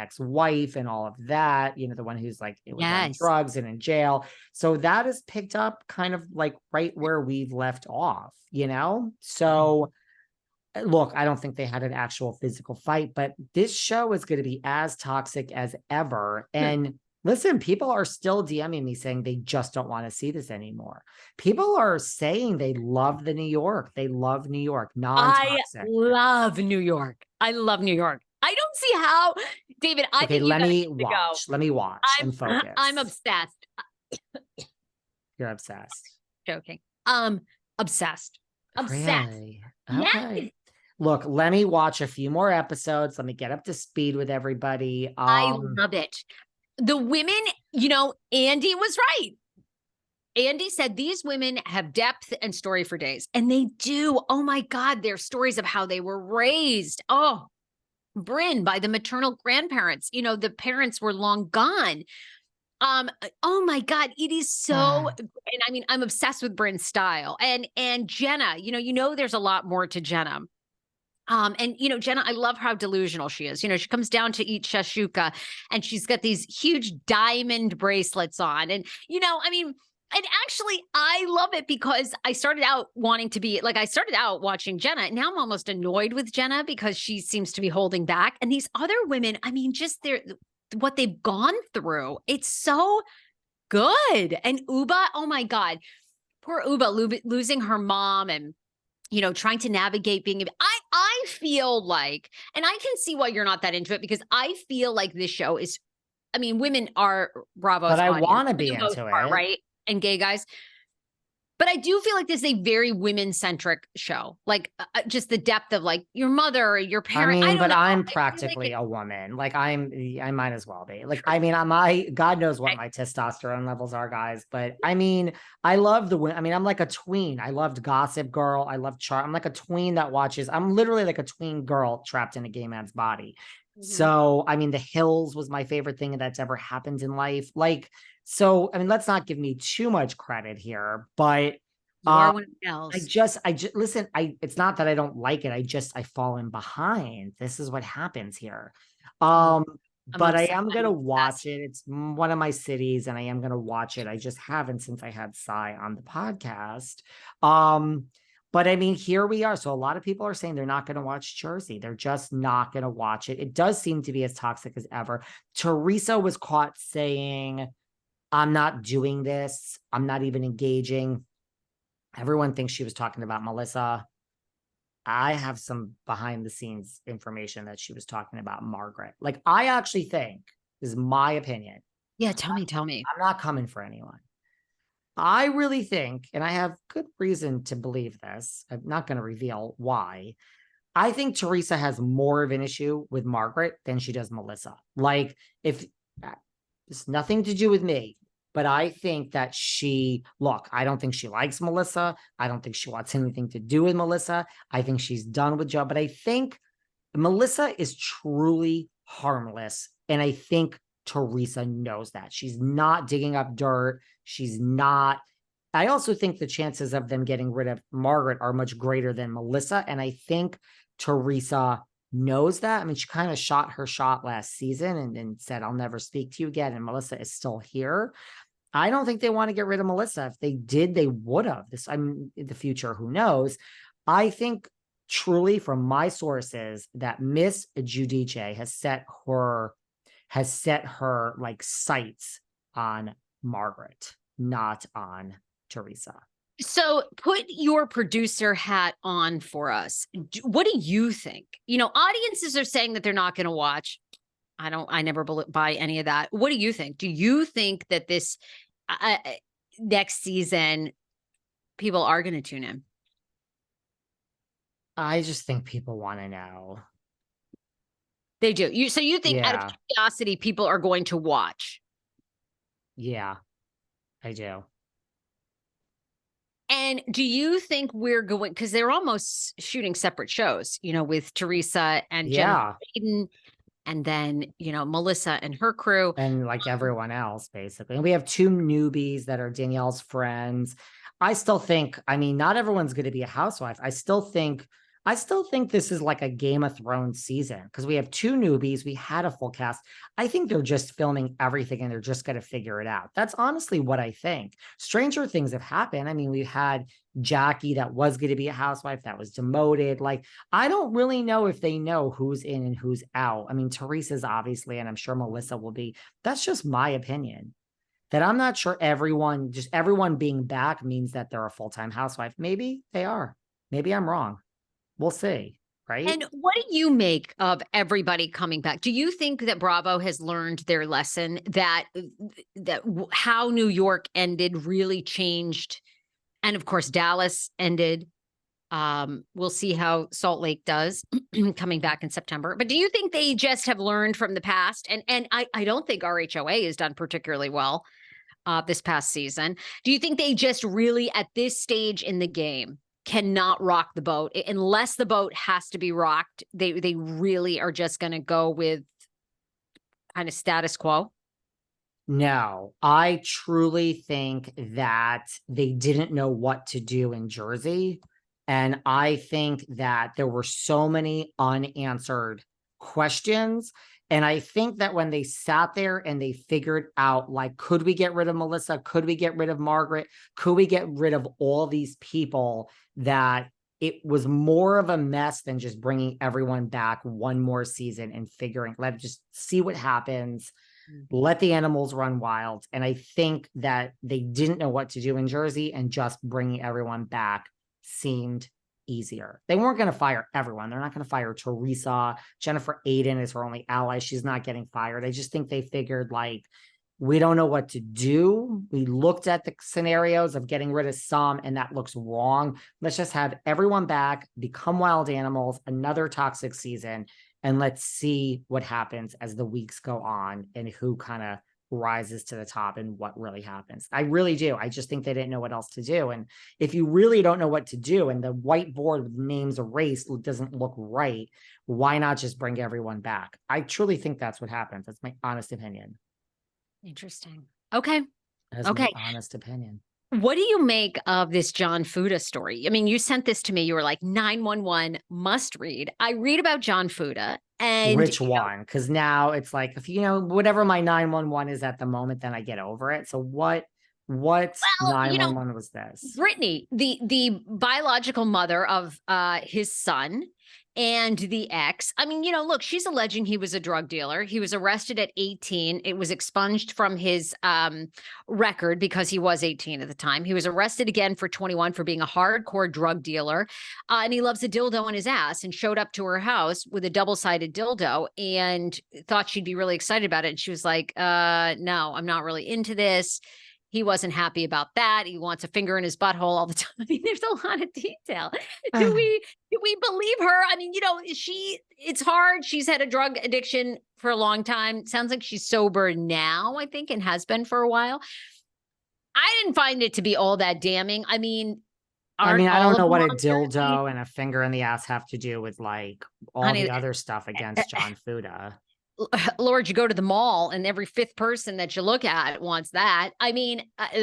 ex-wife and all of that, you know, the one who's like on Yes. drugs and in jail. So that is picked up kind of like right where we've left off, you know? So look, I don't think they had an actual physical fight, but this show is going to be as toxic as ever. And listen, people are still DMing me saying they just don't want to see this anymore. People are saying they love the New York. They love New York, non-toxic. I love New York. I love New York. I don't see how, David, I think you let guys me need to watch. go. Let me watch and focus. I'm obsessed. You're obsessed. Joking. Obsessed. Obsessed. Really? Okay. Yes. Look, let me watch a few more episodes. Let me get up to speed with everybody. I love it. The women, you know, Andy was right. Andy said these women have depth and story for days. And they do. Oh my God, their stories of how they were raised. Oh, Bryn by the maternal grandparents. You know, the parents were long gone. Oh my God, it is so, and I mean, I'm obsessed with Bryn's style. And Jenna, you know, there's a lot more to Jenna. And you know, Jenna, I love how delusional she is. You know, she comes down to eat shashuka and she's got these huge diamond bracelets on. And, you know, I mean, and actually I love it because I started out wanting to be like, I started out watching Jenna. Now I'm almost annoyed with Jenna because she seems to be holding back. And these other women, I mean, just what they've gone through. It's so good. And Uba, oh my God, poor Uba losing her mom and, you know, trying to navigate being, I feel like, and I can see why you're not that into it because I feel like this show is, I mean, women are Bravo's but I audience, want to be into it. Right? And gay guys. But I do feel like this is a very women-centric show. Like just the depth of like your mother or your parent. I mean, but I'm practically a woman. Like I might as well be. Like, I mean, God knows what my testosterone levels are, guys. But I mean, I love I'm like a tween. I loved Gossip Girl. I love I'm like a tween that watches. I'm literally like a tween girl trapped in a gay man's body. Mm-hmm. So, I mean, The Hills was my favorite thing that's ever happened in life. Like, so, I mean, let's not give me too much credit here, but I just listen, it's not that I don't like it. I've fallen behind. This is what happens here. But I am going to watch it. It's one of my cities and I am going to watch it. I just haven't since I had Sai on the podcast. But I mean, here we are. So a lot of people are saying they're not going to watch Jersey. They're just not going to watch it. It does seem to be as toxic as ever. Teresa was caught saying, I'm not doing this. I'm not even engaging. Everyone thinks she was talking about Melissa. I have some behind the scenes information that she was talking about Margaret. Like, I actually think, this is my opinion. Yeah, tell me. I'm not coming for anyone. I really think, and I have good reason to believe this, I'm not going to reveal why. I think Teresa has more of an issue with Margaret than she does Melissa. Like, if it's nothing to do with me, but I think that I don't think she likes Melissa. I don't think she wants anything to do with Melissa. I think she's done with Joe, but I think Melissa is truly harmless. And I think Teresa knows that. She's not digging up dirt. She's not. I also think the chances of them getting rid of Margaret are much greater than Melissa. And I think Teresa knows that. I mean, she kind of shot her shot last season and said, I'll never speak to you again. And Melissa is still here. I don't think they want to get rid of Melissa. If they did, they would have. In the future, who knows? I think truly from my sources that Miss Giudice has set her like sights on Margaret, not on Teresa. So put your producer hat on for us. What do you think? You know, audiences are saying that they're not going to watch. I never buy any of that. What do you think? Do you think that this next season, people are going to tune in? I just think people want to know. They do. So you think out of curiosity, people are going to watch? Yeah, I do. And do you think we're going, because they're almost shooting separate shows, you know, with Teresa and Jenna Hayden, and then, you know, Melissa and her crew. And like everyone else, basically. And we have two newbies that are Danielle's friends. I still think, I mean, not everyone's going to be a housewife. I still think I still think this is like a Game of Thrones season because we have two newbies. We had a full cast. I think they're just filming everything and they're just going to figure it out. That's honestly what I think. Stranger things have happened. I mean, we had Jackie that was going to be a housewife that was demoted. Like, I don't really know if they know who's in and who's out. I mean, Teresa's obviously, and I'm sure Melissa will be. That's just my opinion. That I'm not sure everyone being back means that they're a full-time housewife. Maybe they are. Maybe I'm wrong. We'll see, right? And what do you make of everybody coming back? Do you think that Bravo has learned their lesson that how New York ended really changed? And of course, Dallas ended. We'll see how Salt Lake does coming back in September. But do you think they just have learned from the past? And I don't think RHOA has done particularly well this past season. Do you think they just really, at this stage in the game, cannot rock the boat unless the boat has to be rocked? They really are just going to go with kind of status quo. No, I truly think that they didn't know what to do in Jersey. And I think that there were so many unanswered questions. And I think that when they sat there and they figured out, like, could we get rid of Melissa? Could we get rid of Margaret? Could we get rid of all these people? That it was more of a mess than just bringing everyone back one more season and let's just see what happens. Let the animals run wild. And I think that they didn't know what to do in Jersey, and just bringing everyone back seemed easier. They weren't going to fire everyone. They're not going to fire Teresa. Jennifer Aiden is her only ally. She's not getting fired. I just think they figured, like, we don't know what to do. We looked at the scenarios of getting rid of some, and that looks wrong. Let's just have everyone back, become wild animals, another toxic season, and let's see what happens as the weeks go on and who kind of rises to the top and what really happens. I really do. I just think they didn't know what else to do. And if you really don't know what to do and the whiteboard with names erased doesn't look right, why not just bring everyone back? I truly think that's what happens. That's my honest opinion. Interesting. Okay. That's my honest opinion. What do you make of this John Fuda story? I mean, you sent this to me. You were like, 911 must read. I read about John Fuda. And which one? Because now it's like, if whatever my 911 is at the moment, then I get over it. So what 911 was this? Brittany, the biological mother of his son and the ex. I mean, look, she's alleging he was a drug dealer. He was arrested at 18. It was expunged from his record because he was 18 at the time. He was arrested again for 21 for being a hardcore drug dealer. And he loves a dildo in his ass, and showed up to her house with a double-sided dildo and thought she'd be really excited about it. And she was like, no, I'm not really into this. He wasn't happy about that. He wants a finger in his butthole all the time. I mean, there's a lot of detail. Do we believe her? I mean, it's hard. She's had a drug addiction for a long time. Sounds like she's sober now, I think, and has been for a while. I didn't find it to be all that damning. I mean, I don't know what a dildo and a finger in the ass have to do with, like, all the other stuff against John Fuda. Lord, you go to the mall and every fifth person that you look at wants that. I mean, that